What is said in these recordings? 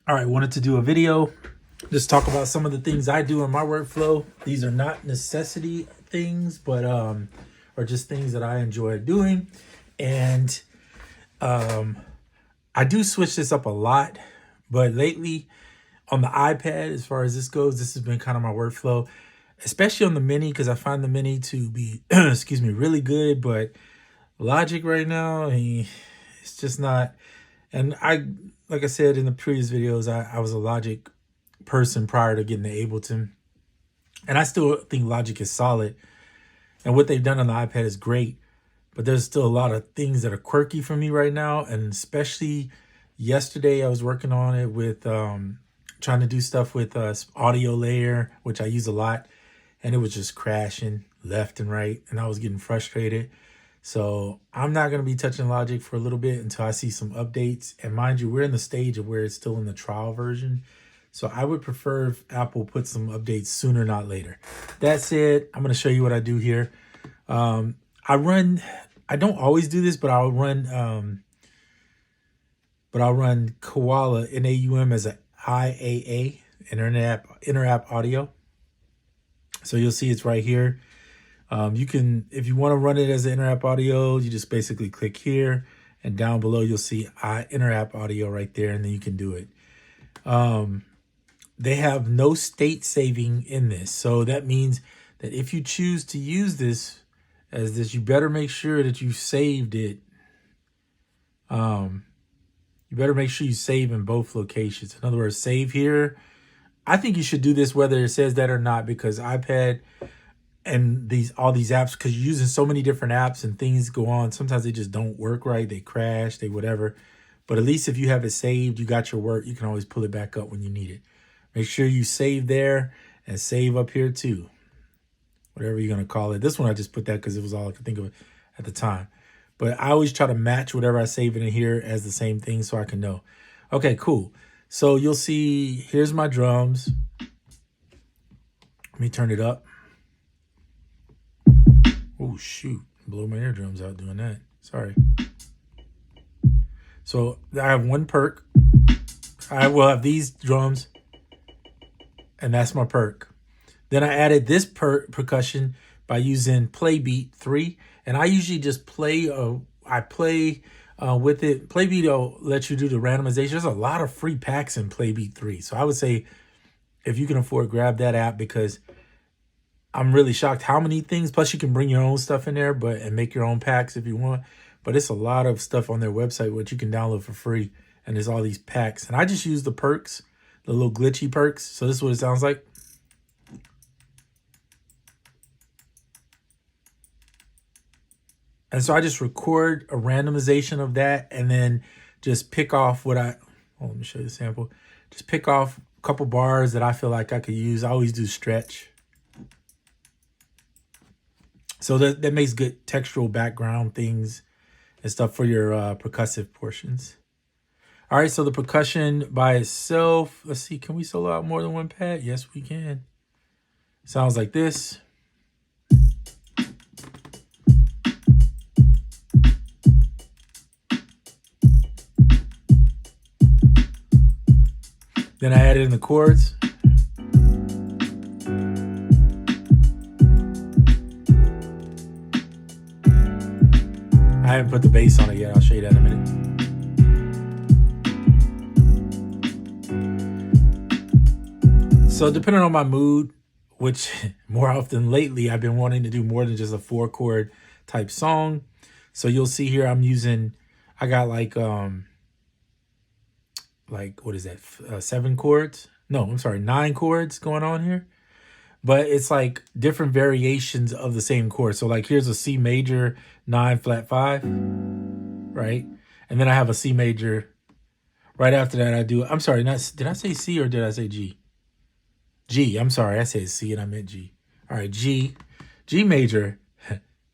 All right, wanted to do a video, just talk about some of the things I do in my workflow. These are not necessity things, but or just things that I enjoy doing. And I do switch this up a lot, but lately on the iPad, as far as this goes, this has been kind of my workflow, especially on the mini, because I find the mini to be, excuse me, really good. But Logic right now, it's just not. And like I said in the previous videos, I was a Logic person prior to getting the Ableton. And I still think Logic is solid. And what they've done on the iPad is great. But there's still a lot of things that are quirky for me right now. And especially yesterday, I was working on it with trying to do stuff with audio layer, which I use a lot. And it was just crashing left and right. And I was getting frustrated. So I'm not going to be touching Logic for a little bit until I see some updates. And mind you, we're in the stage of where it's still in the trial version. So I would prefer if Apple puts some updates sooner, not later. That said, I'm going to show you what I do here. I don't always do this, but I'll run Koala in AUM as an IAA, inter-app audio. So you'll see it's right here. You can, if you want to run it as an inter-app audio, you just basically click here, and down below you'll see inter-app audio right there, and then you can do it. They have no state saving in this. So that means that if you choose to use this as this, you better make sure that you saved it. You better make sure you save in both locations. In other words, save here. I think you should do this whether it says that or not, because iPad and all these apps, because you're using so many different apps and things go on. Sometimes they just don't work right. They crash, they whatever. But at least if you have it saved, you got your work, you can always pull it back up when you need it. Make sure you save there and save up here too. Whatever you're going to call it. This one, I just put that because it was all I could think of at the time. But I always try to match whatever I save in here as the same thing so I can know. Okay, cool. So you'll see, here's my drums. Let me turn it up. Oh, shoot. Blow my eardrums out doing that. Sorry. So I have one perk. I will have these drums. And that's my perk. Then I added this percussion by using Playbeat 3. And I usually just play, with it. Playbeat will let you do the randomization. There's a lot of free packs in Playbeat 3. So I would say if you can afford, grab that app, because I'm really shocked how many things. Plus, you can bring your own stuff in there, and make your own packs if you want. But it's a lot of stuff on their website which you can download for free. And there's all these packs. And I just use the perks, the little glitchy perks. So this is what it sounds like. And so I just record a randomization of that and then just pick off what let me show you the sample. Just pick off a couple bars that I feel like I could use. I always do stretch. So that makes good textural background things and stuff for your percussive portions. All right, so the percussion by itself, let's see, can we solo out more than one pad? Yes, we can. Sounds like this. Then I added in the chords. I haven't put the bass on it yet. I'll show you that in a minute. So depending on my mood, which more often lately, I've been wanting to do more than just a 4-chord type song. So you'll see here I'm using, I got like what is that, 7 chords? No, I'm sorry, 9 chords going on here. But it's like different variations of the same chord. So like here's a C major 9 flat 5, right? And then I have a C major. Right after that I do, I'm sorry, did I say C or did I say G? G, I'm sorry, I said C and I meant G. All right, G major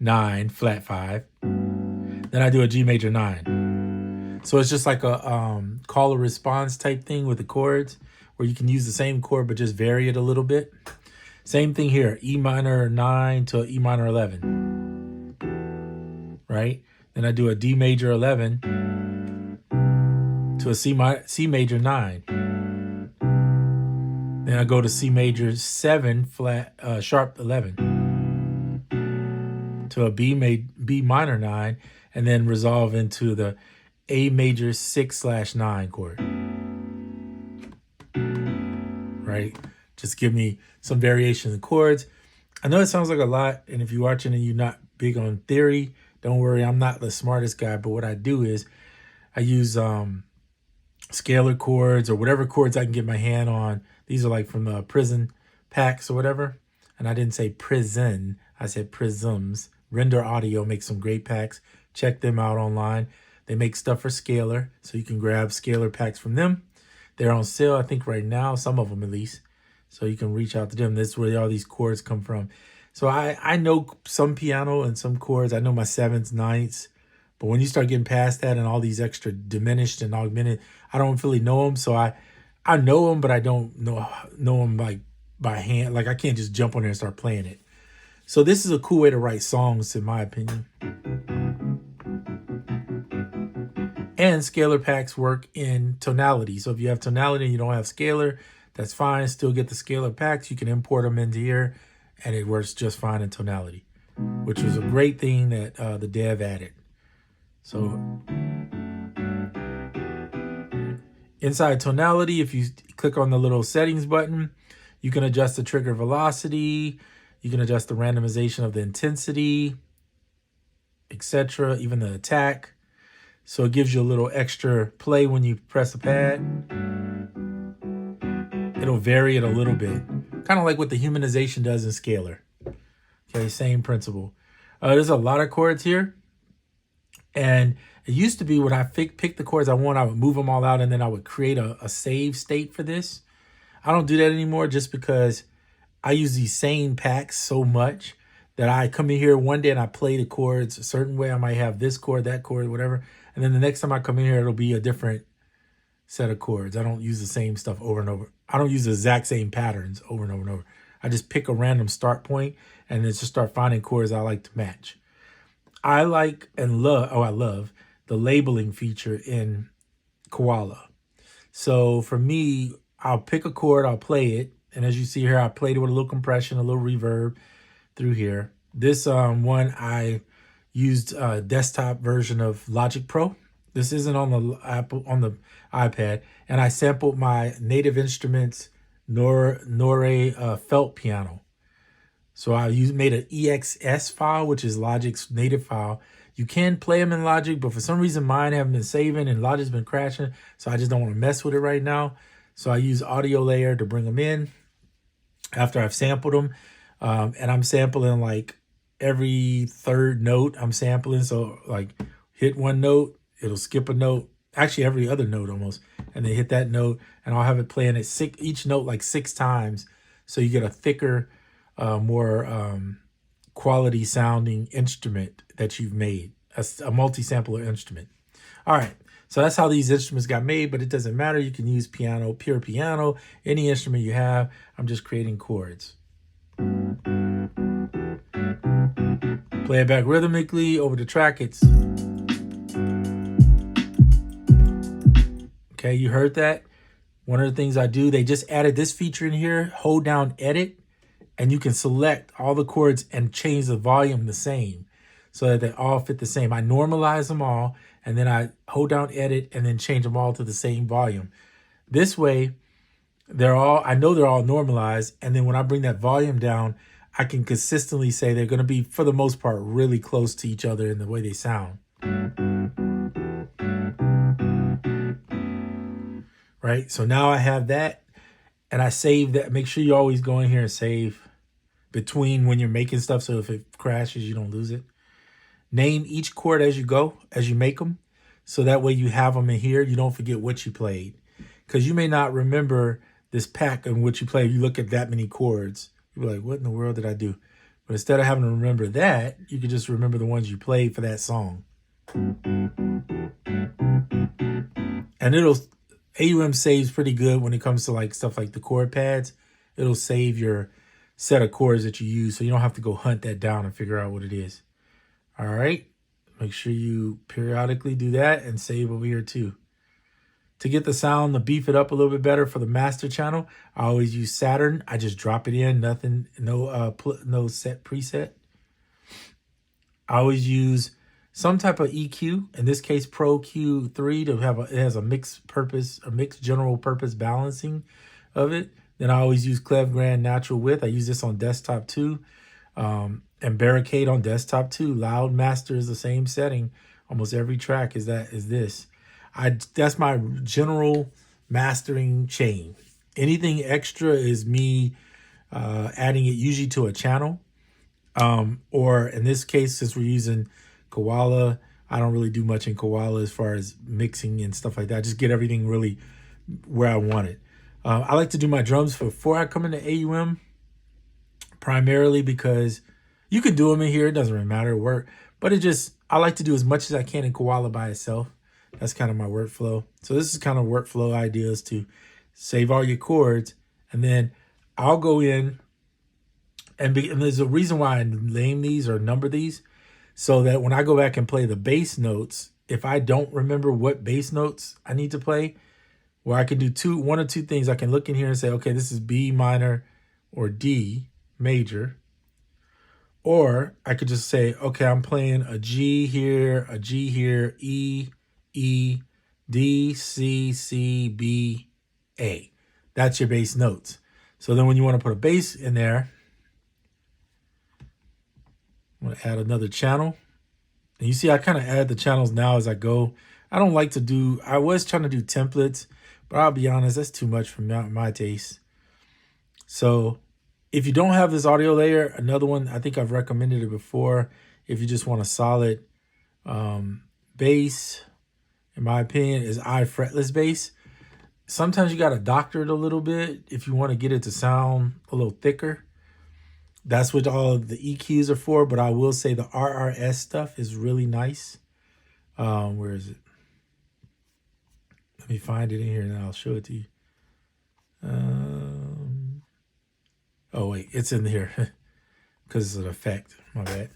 9 flat 5. Then I do a G major 9. So it's just like a call and response type thing with the chords, where you can use the same chord but just vary it a little bit. Same thing here, E minor 9 to E minor 11, right? Then I do a D major 11 to a C major 9. Then I go to C major 7 flat, sharp 11 to a B minor 9, and then resolve into the A major 6/9 chord. Right? Just give me some variation in chords. I know it sounds like a lot, and if you're watching and you're not big on theory, don't worry, I'm not the smartest guy, but what I do is I use scalar chords or whatever chords I can get my hand on. These are like from the prison packs or whatever. And I didn't say prison, I said prisms. Render Audio makes some great packs. Check them out online. They make stuff for scalar, so you can grab scalar packs from them. They're on sale, I think, right now, some of them at least. So you can reach out to them. That's where all these chords come from. So I know some piano and some chords. I know my 7ths, 9ths. But when you start getting past that and all these extra diminished and augmented, I don't really know them. So I know them, but I don't know them like by hand. Like I can't just jump on there and start playing it. So this is a cool way to write songs, in my opinion. And scalar packs work in tonality. So if you have tonality and you don't have scalar, that's fine. Still get the scalar packs. You can import them into here, and it works just fine in tonality, which was a great thing that the dev added. So inside tonality, if you click on the little settings button, you can adjust the trigger velocity. You can adjust the randomization of the intensity, etc., even the attack. So it gives you a little extra play when you press the pad. It'll vary it a little bit. Kind of like what the humanization does in scalar. Okay, same principle. There's a lot of chords here. And it used to be when I pick the chords I want, I would move them all out and then I would create a save state for this. I don't do that anymore just because I use these same packs so much that I come in here one day and I play the chords a certain way. I might have this chord, that chord, whatever. And then the next time I come in here, it'll be a different set of chords. I don't use the same stuff over and over. I don't use the exact same patterns over and over and over. I just pick a random start point and then just start finding chords I like to match. I like and love, I love the labeling feature in Koala. So for me, I'll pick a chord, I'll play it. And as you see here, I played it with a little compression, a little reverb through here. This one, I used a desktop version of Logic Pro. This isn't on the iPad. And I sampled my Native Instruments Nore felt piano. So I made an EXS file, which is Logic's native file. You can play them in Logic, but for some reason mine haven't been saving and Logic's been crashing. So I just don't want to mess with it right now. So I use Audio Layer to bring them in after I've sampled them. And I'm sampling like every third note I'm sampling. So like hit one note, it'll skip a note. Actually, every other note almost. And then hit that note. And I'll have it playing at each note like 6 times. So you get a thicker, more quality sounding instrument that you've made. A multi-sampler instrument. All right. So that's how these instruments got made, but it doesn't matter. You can use piano, pure piano, any instrument you have. I'm just creating chords. Play it back rhythmically over the track. Okay, you heard that? One of the things I do, they just added this feature in here. Hold down edit, and you can select all the chords and change the volume the same so that they all fit the same. I normalize them all, and then I hold down edit and then change them all to the same volume. This way, I know they're all normalized, and then when I bring that volume down, I can consistently say they're going to be, for the most part, really close to each other in the way they sound. Right? So now I have that, and I save that. Make sure you always go in here and save between when you're making stuff, so if it crashes, you don't lose it. Name each chord as you go, as you make them, so that way you have them in here. You don't forget what you played, because you may not remember this pack and what you played. If you look at that many chords, you'll be like, what in the world did I do? But instead of having to remember that, you can just remember the ones you played for that song. And AUM saves pretty good when it comes to like stuff like the chord pads. It'll save your set of chords that you use, so you don't have to go hunt that down and figure out what it is. All right, make sure you periodically do that and save over here too. To get the sound, to beef it up a little bit better for the master channel, I always use Saturn. I just drop it in, nothing, no set preset. I always use some type of EQ, in this case Pro Q3, to have it has a mixed general purpose balancing of it. Then I always use Clef Grand Natural Width. I use this on desktop too. And Barricade on desktop too. Loud Master is the same setting. Almost every track is this. That's my general mastering chain. Anything extra is me adding it usually to a channel. Or in this case, since we're using Koala, I don't really do much in Koala as far as mixing and stuff like that. Just get everything really where I want it. I like to do my drums before I come into AUM, primarily because you can do them in here. It doesn't really matter, work. But I like to do as much as I can in Koala by itself. That's kind of my workflow. So this is kind of workflow ideas to save all your chords. And then I'll go in, and there's a reason why I name these or number these, so that when I go back and play the bass notes, if I don't remember what bass notes I need to play, where I can do one or two things. I can look in here and say, okay, this is B minor or D major. Or I could just say, okay, I'm playing a G here, E, D, C, C, B, A. That's your bass notes. So then when you want to put a bass in there, I'm going to add another channel. And you see, I kind of add the channels now as I go. I don't like to do, I was trying to do templates, but I'll be honest, that's too much for my taste. So if you don't have this audio layer, another one, I think I've recommended it before. If you just want a solid bass, in my opinion, is fretless bass. Sometimes you got to doctor it a little bit if you want to get it to sound a little thicker. That's what all of the EQs are for, but I will say the RRS stuff is really nice. Where is it? Let me find it in here and I'll show it to you. Oh, wait, it's in here because it's an effect. My bad.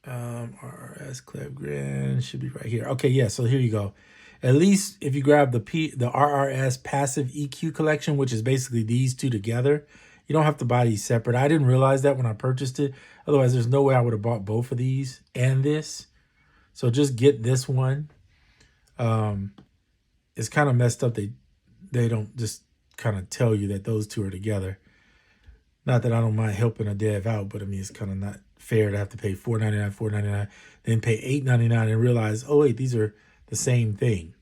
RRS Clef Grand should be right here. Okay, yeah, so here you go. At least if you grab the RRS passive EQ collection, which is basically these two together, you don't have to buy these separate. I didn't realize that when I purchased it. Otherwise, there's no way I would have bought both of these and this. So just get this one. It's kind of messed up. They don't just kind of tell you that those two are together. Not that I don't mind helping a dev out, but I mean, it's kind of not fair to have to pay $4.99, $4.99, then pay $8.99 and realize, oh, wait, these are the same thing.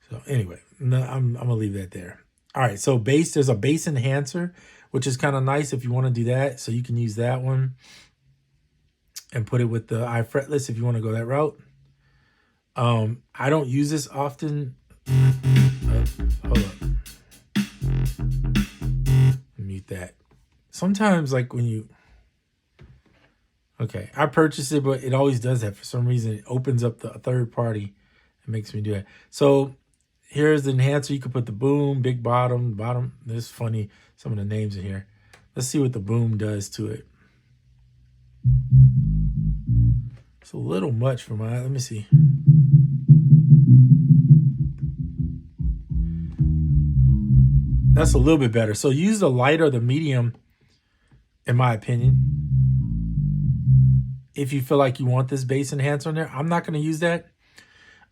So anyway, no, I'm going to leave that there. All right, so bass, there's a bass enhancer, which is kind of nice if you want to do that. So you can use that one and put it with the fretless if you want to go that route. I don't use this often. Hold up. Mute that. Sometimes, like when you... Okay, I purchased it, but it always does that. For some reason, it opens up the third party and makes me do that. So here's the enhancer. You can put the boom, big bottom. This is funny, some of the names in here. Let's see what the boom does to it. It's a little much for my... Let me see. That's a little bit better. So use the light or the medium, in my opinion, if you feel like you want this bass enhancer on there. I'm not going to use that.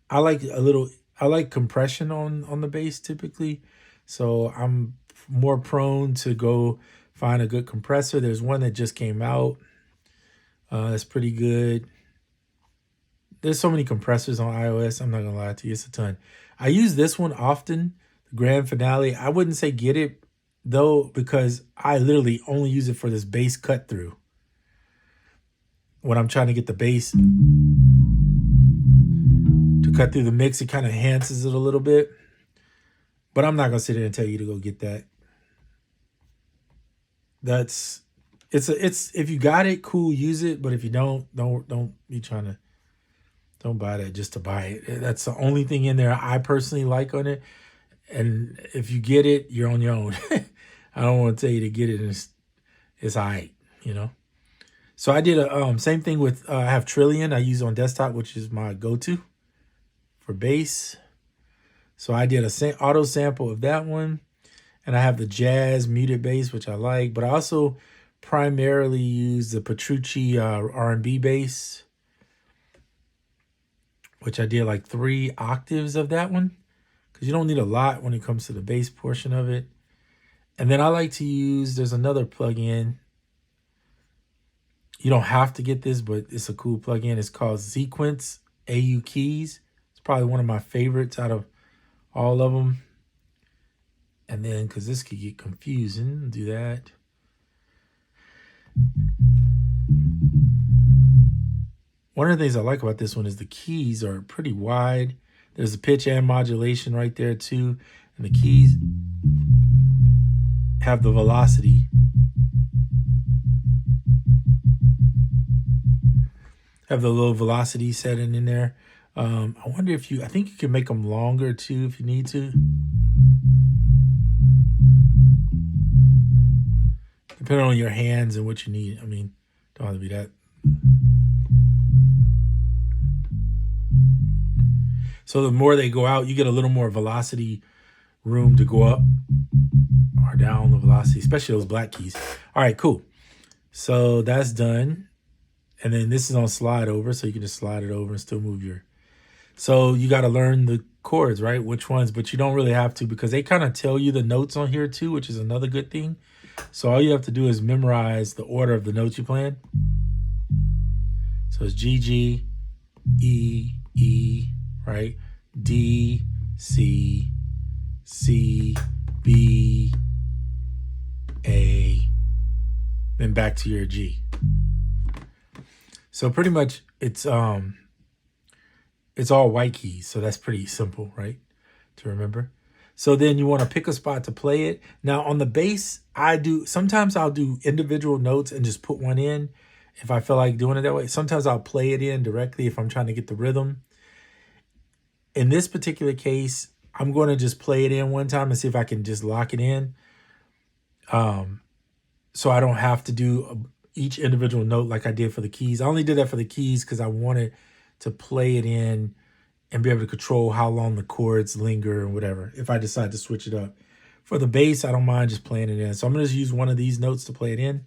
I like compression on the bass typically. So I'm more prone to go find a good compressor. There's one that just came out. That's pretty good. There's so many compressors on iOS. I'm not going to lie to you. It's a ton. I use this one often, the Grand Finale. I wouldn't say get it, though, because I literally only use it for this bass cut through. When I'm trying to get the bass to cut through the mix, it kind of enhances it a little bit. But I'm not going to sit there and tell you to go get that. It's if you got it, cool, use it. But if you don't be trying to, don't buy that just to buy it. That's the only thing in there I personally like on it. And if you get it, you're on your own. I don't want to tell you to get it, and it's all right, you know. So I did a same thing with I have Trillion I use on desktop, which is my go-to for bass. So I did a auto sample of that one. And I have the jazz muted bass, which I like. But I also primarily use the Petrucci R&B bass, which I did like 3 octaves of that one. Because you don't need a lot when it comes to the bass portion of it. And then I like to use, there's another plugin. You don't have to get this, but it's a cool plugin. It's called Sequence AU Keys. It's probably one of my favorites out of all of them. And then, because this could get confusing, do that. One of the things I like about this one is the keys are pretty wide. There's a pitch and modulation right there too. And the keys have the velocity. Have the little velocity setting in there. I wonder if I think you can make them longer too if you need to. Depending on your hands and what you need. I mean, don't have to be that. So the more they go out, you get a little more velocity room to go up or down the velocity, especially those black keys. All right, cool. So that's done. And then this is on slide over, so you can just slide it over and still move your... So you got to learn the chords, right? Which ones, but you don't really have to because they kind of tell you the notes on here too, which is another good thing. So all you have to do is memorize the order of the notes you playing. So it's G, G, E, E, right? D, C, C, B, A, then back to your G. So pretty much it's all white keys. So that's pretty simple, right? To remember. So then you want to pick a spot to play it. Now on the bass, sometimes I'll do individual notes and just put one in if I feel like doing it that way. Sometimes I'll play it in directly if I'm trying to get the rhythm. In this particular case, I'm going to just play it in one time and see if I can just lock it in. So I don't have to do each individual note like I did for the keys. I only did that for the keys because I wanted to play it in and be able to control how long the chords linger and whatever, if I decide to switch it up. For the bass, I don't mind just playing it in. So I'm going to just use one of these notes to play it in.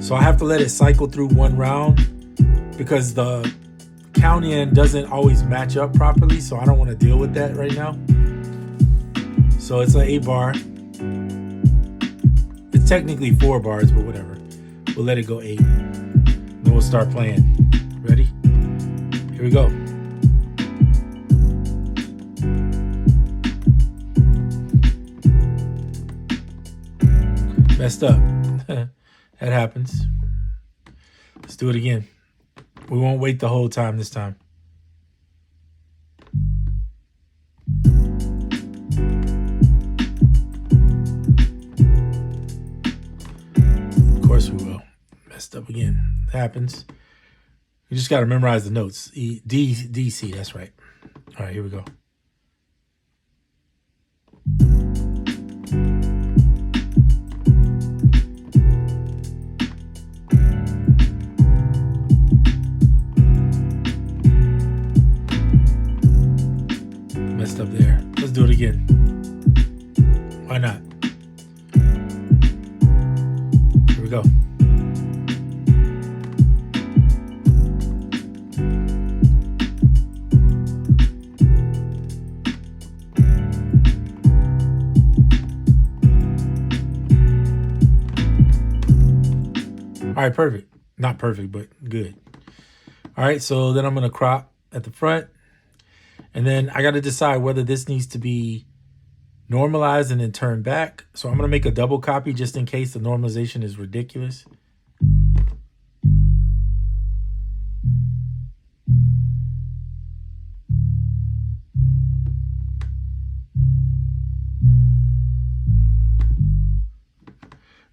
So I have to let it cycle through one round because the count in doesn't always match up properly, so I don't want to deal with that right now. So it's an 8 bar. It's technically 4 bars, but whatever. We'll let it go 8. Then we'll start playing. Ready? Here we go. Messed up. That happens. Let's do it again. We won't wait the whole time this time. Of course we will. Messed up again. It happens. You just got to memorize the notes. E, D, D, C. That's right. All right, here we go. Messed up there. Let's do it again. Why not? Here we go. All right, perfect. Not perfect, but good. All right, so then I'm going to crop at the front. And then I got to decide whether this needs to be normalized and then turned back. So I'm going to make a double copy just in case the normalization is ridiculous.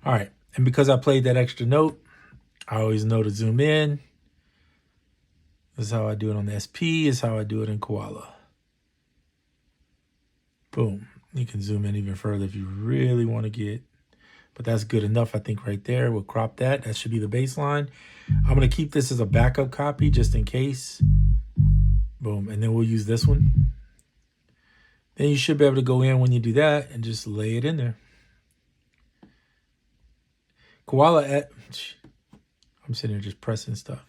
All right. And because I played that extra note, I always know to zoom in. This is how I do it on the SP. This is how I do it in Koala. Boom. You can zoom in even further if you really want to get. But that's good enough, I think, right there. We'll crop that. That should be the baseline. I'm going to keep this as a backup copy just in case. Boom. And then we'll use this one. Then you should be able to go in when you do that and just lay it in there. Koala, I'm sitting here just pressing stuff.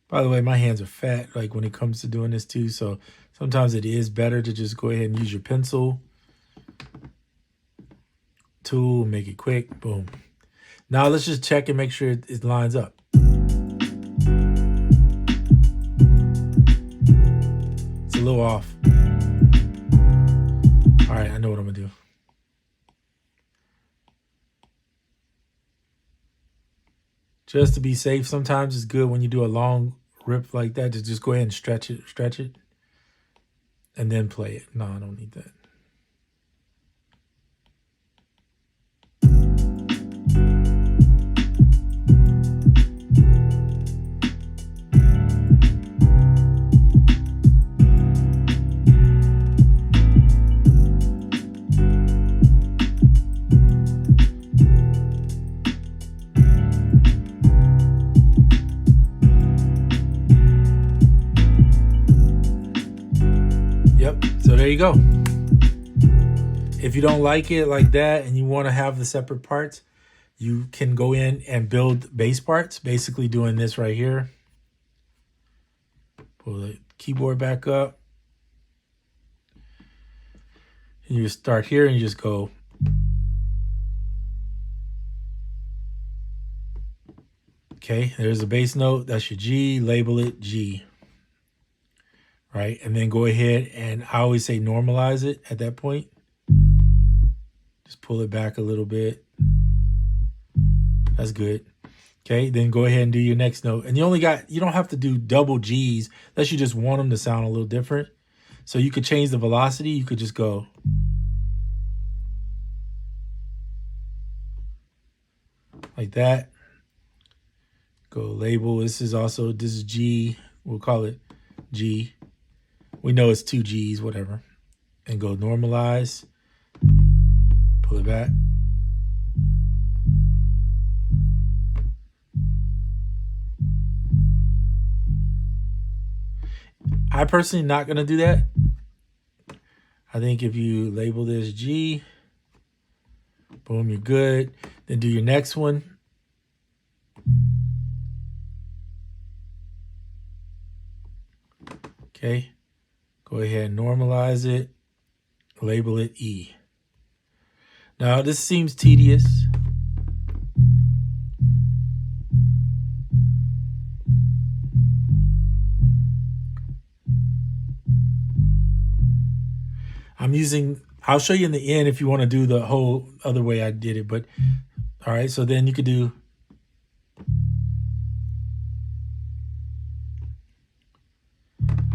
By the way, my hands are fat, like when it comes to doing this too. So sometimes it is better to just go ahead and use your pencil tool, make it quick. Boom. Now let's just check and make sure it lines up. It's a little off. All right, I know what I'm gonna do. Just to be safe, sometimes it's good when you do a long rip like that to just go ahead and stretch it, and then play it. No, I don't need that. Yep, so there you go. If you don't like it like that and you want to have the separate parts, you can go in and build bass parts, basically doing this right here. Pull the keyboard back up. And you start here and you just go. Okay, there's a bass note. That's your G. Label it G. Right, and then go ahead and I always say normalize it at that point. Just pull it back a little bit. That's good. Okay, then go ahead and do your next note. And you don't have to do double G's unless you just want them to sound a little different. So you could change the velocity. You could just go. Like that. Go label. This is G. We'll call it G. We know it's 2 G's, whatever. And go normalize. Pull it back. I personally not going to do that. I think if you label this G, boom, you're good. Then do your next one. Okay. Go ahead and normalize it. Label it E. Now, this seems tedious. I'll show you in the end if you want to do the whole other way I did it. But, all right, so then you could do.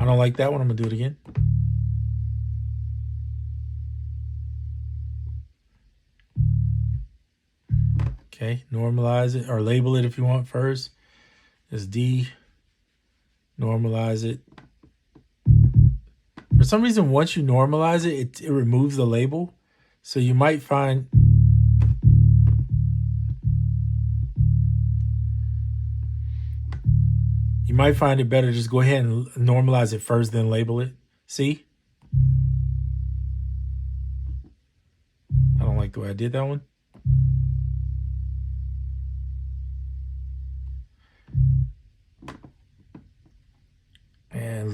I don't like that one. I'm going to do it again. Okay, normalize it or label it if you want first. It's D. Normalize it. For some reason, once you normalize it, it removes the label. So you might find it better just go ahead and normalize it first, then label it. See? I don't like the way I did that one. And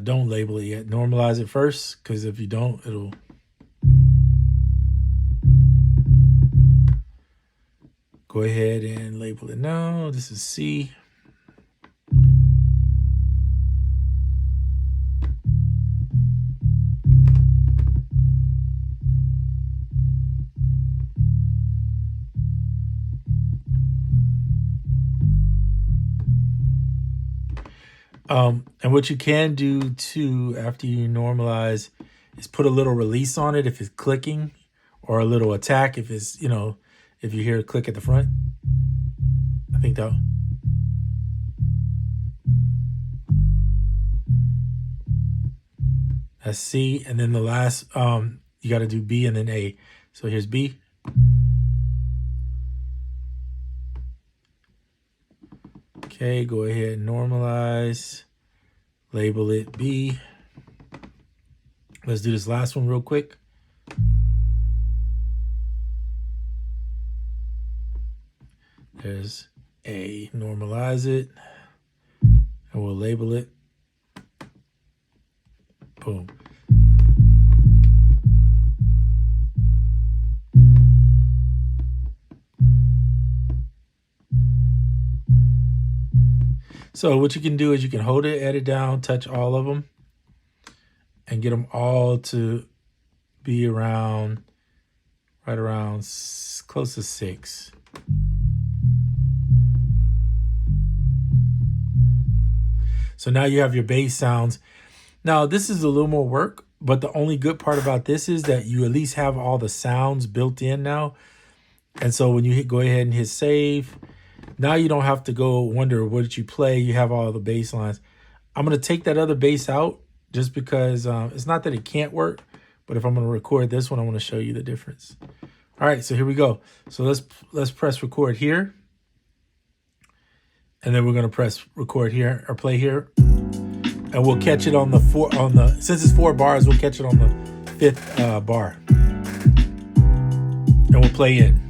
don't label it yet. Normalize it first, because if you don't, it'll. Go ahead and label it now. This is C. And what you can do too after you normalize is put a little release on it if it's clicking, or a little attack if it's, if you hear a click at the front. I think that. That's C, and then the last, you got to do B and then A. So here's B. Okay, go ahead and normalize. label it B. Let's do this last one real quick. There's A, normalize it, and we'll label it. Boom. So what you can do is you can hold it, edit down, touch all of them, and get them all to be around, right around close to 6. So now you have your bass sounds. Now this is a little more work, but the only good part about this is that you at least have all the sounds built in now. And so when you go ahead and hit save, now you don't have to go wonder what did you play. You have all the bass lines. I'm going to take that other bass out just because it's not that it can't work, but if I'm going to record this one, I want to show you the difference. All right, so here we go. So let's press record here. And then we're going to press record here or play here. And we'll catch it on the since it's 4 bars, we'll catch it on the 5th bar. And we'll play in.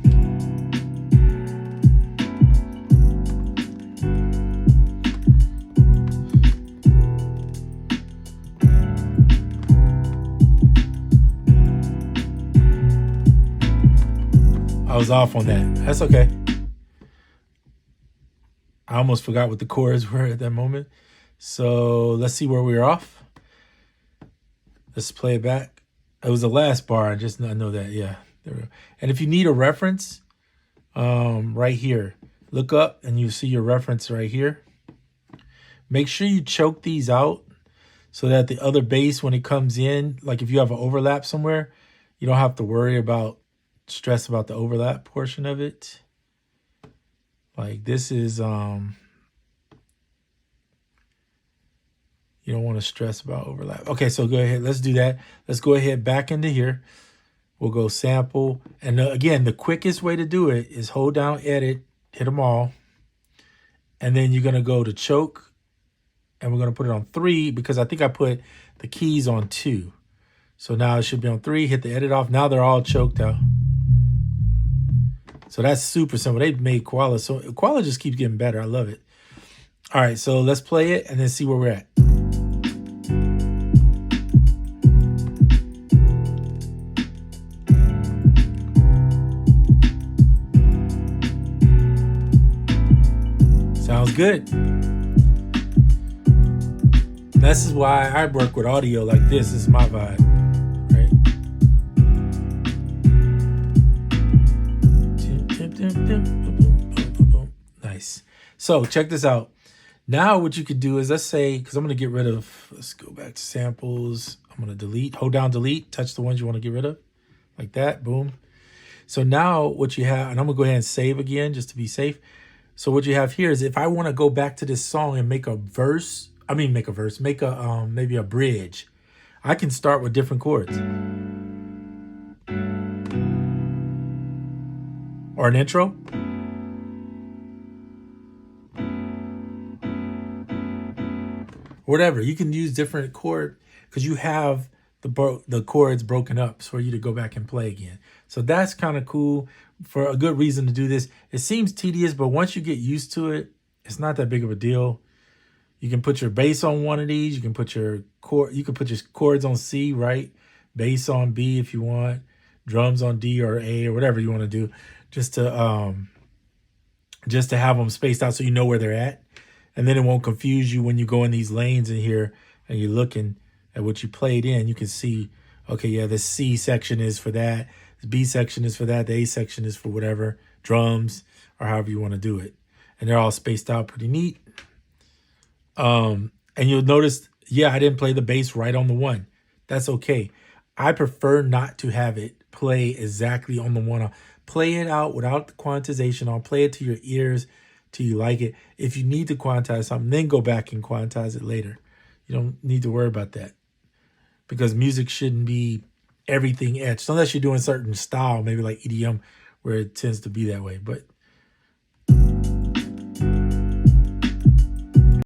I was off on that. That's okay. I almost forgot what the chords were at that moment. So let's see where we were off. Let's play it back. It was the last bar. I know that. Yeah. There we go. And if you need a reference, right here, look up and you see your reference right here. Make sure you choke these out so that the other bass, when it comes in, like if you have an overlap somewhere, you don't have to stress about the overlap portion of it. Like this is, you don't want to stress about overlap. Okay, so go ahead. Let's do that. Let's go ahead back into here. We'll go sample. And again, the quickest way to do it is hold down edit, hit them all. And then you're going to go to choke. And we're going to put it on 3 because I think I put the keys on 2. So now it should be on 3. Hit the edit off. Now they're all choked out. So that's super simple. They made Koala. So Koala just keeps getting better. I love it. All right, so let's play it and then see where we're at. Sounds good. This is why I work with audio like this. This is my vibe, right? Nice. So check this out. Now what you could do is, let's say, because I'm going to get rid of, let's go back to samples. I'm going to delete, hold down delete, touch the ones you want to get rid of. Like that, boom. So now what you have, and I'm going to go ahead and save again just to be safe. So what you have here is if I want to go back to this song and make a maybe a bridge, I can start with different chords. Or an intro. Whatever, you can use different chord because you have the chords broken up for you to go back and play again. So that's kind of cool for a good reason to do this. It seems tedious, but once you get used to it, it's not that big of a deal. You can put your bass on one of these. You can put your chords on C, right? Bass on B if you want. Drums on D or A or whatever you want to do, just to have them spaced out so you know where they're at. And then it won't confuse you when you go in these lanes in here and you're looking at what you played in. You can see, okay, yeah, the C section is for that. The B section is for that. The A section is for whatever, drums or however you want to do it. And they're all spaced out pretty neat. And you'll notice, yeah, I didn't play the bass right on the 1. That's okay. I prefer not to have it play exactly on the 1. I'll play it out without the quantization. I'll play it to your ears till you like it. If you need to quantize something, then go back and quantize it later. You don't need to worry about that because music shouldn't be everything etched unless you're doing certain style, maybe like EDM where it tends to be that way. But